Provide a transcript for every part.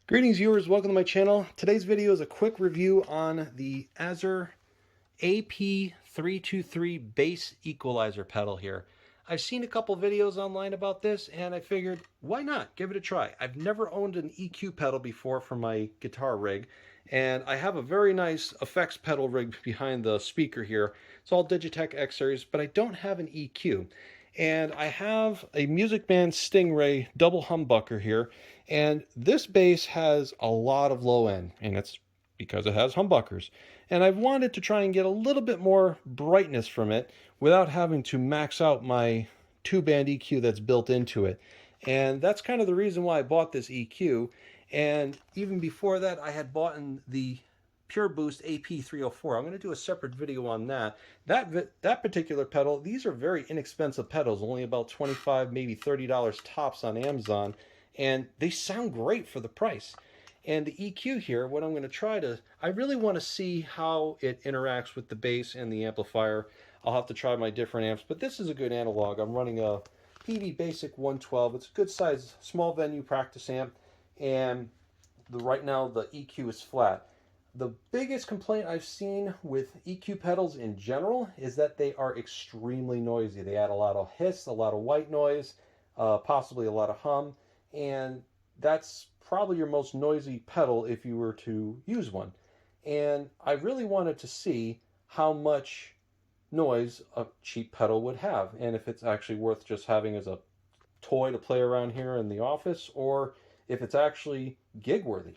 Greetings viewers, welcome to my channel. Today's video is a quick review on the Azur AP-323 bass equalizer pedal here. I've seen a couple videos online about this and I figured, why not? Give it a try. I've never owned an EQ pedal before for my guitar rig, and I have a very nice effects pedal rig behind the speaker here. It's all Digitech X series, but I don't have an EQ. And I have a Music Man Stingray double humbucker here, and this bass has a lot of low end, and it's because it has humbuckers. And I've wanted to try and get a little bit more brightness from it without having to max out my 2-band EQ that's built into it. And that's kind of the reason why I bought this EQ. And even before that, I had bought the Pure Boost AP-304. I'm going to do a separate video on that. That particular pedal, these are very inexpensive pedals, only about $25, maybe $30 tops on Amazon, and they sound great for the price. And the EQ here, what I'm going to try to, I really want to see how it interacts with the bass and the amplifier. I'll have to try my different amps, but this is a good analog. I'm running a PV Basic 112. It's a good size, small venue practice amp, and right now the EQ is flat. The biggest complaint I've seen with EQ pedals in general is that they are extremely noisy. They add a lot of hiss, a lot of white noise, possibly a lot of hum, and that's probably your most noisy pedal if you were to use one. And I really wanted to see how much noise a cheap pedal would have, and if it's actually worth just having as a toy to play around here in the office, or if it's actually gig worthy.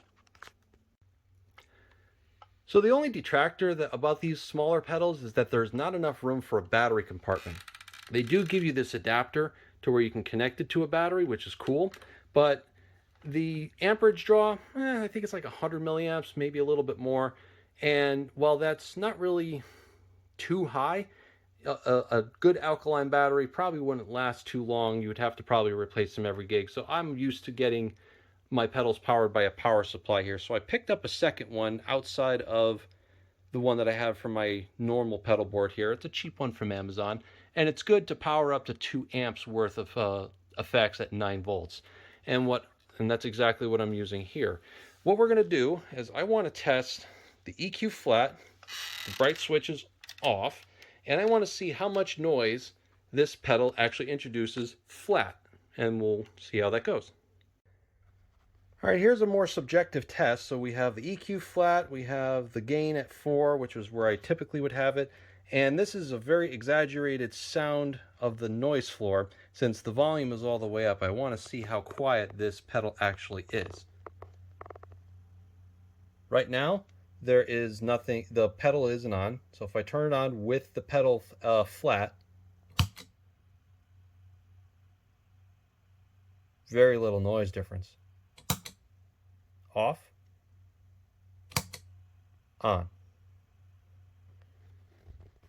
So the only detractor about these smaller pedals is that there's not enough room for a battery compartment. They do give you this adapter to where you can connect it to a battery, which is cool, but the amperage draw, I think it's like 100 milliamps, maybe a little bit more. And while that's not really too high, a good alkaline battery probably wouldn't last too long. You would have to probably replace them every gig. So I'm used to getting my pedals powered by a power supply here. So I picked up a second one outside of the one that I have for my normal pedal board here. It's a cheap one from Amazon, and it's good to power up to 2 amps worth of effects at 9 volts. And that's exactly what I'm using here. What we're going to do is I want to test the EQ flat, the bright switches off, and I want to see how much noise this pedal actually introduces flat, and we'll see how that goes. All right, here's a more subjective test. So we have the EQ flat, we have the gain at 4, which is where I typically would have it, and this is a very exaggerated sound of the noise floor. Since the volume is all the way up, I want to see how quiet this pedal actually is. Right now, there is nothing, the pedal isn't on, so if I turn it on with the pedal flat, very little noise difference. Off, on.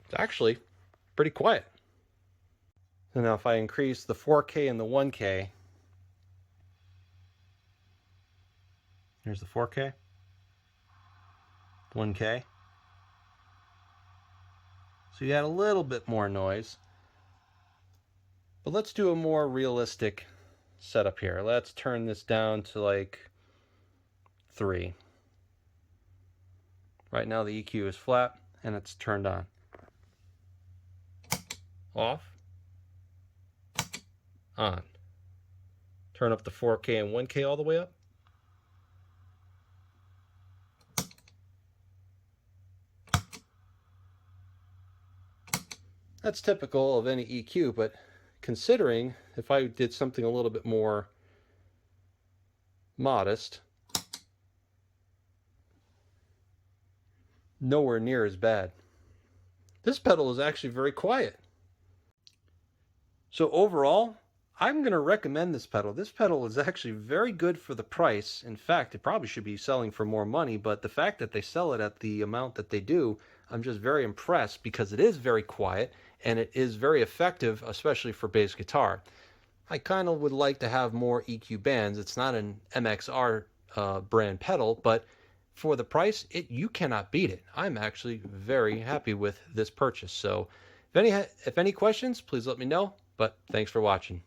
It's actually pretty quiet. So now if I increase the 4K and the 1K, here's the 4K, 1K. So you add a little bit more noise. But let's do a more realistic setup here. Let's turn this down to like 3. Right now the EQ is flat and it's turned on. Off, on. Turn up the 4K and 1K all the way up. That's typical of any EQ, but considering if I did something a little bit more modest, nowhere near as bad. This pedal is actually very quiet. So overall, I'm going to recommend this pedal. This pedal is actually very good for the price. In fact, it probably should be selling for more money, but the fact that they sell it at the amount that they do, I'm just very impressed because it is very quiet and it is very effective, especially for bass guitar. I kind of would like to have more EQ bands. It's not an MXR brand pedal, but for the price, you cannot beat it. I'm actually very happy with this purchase. So if any questions, please let me know. But thanks for watching.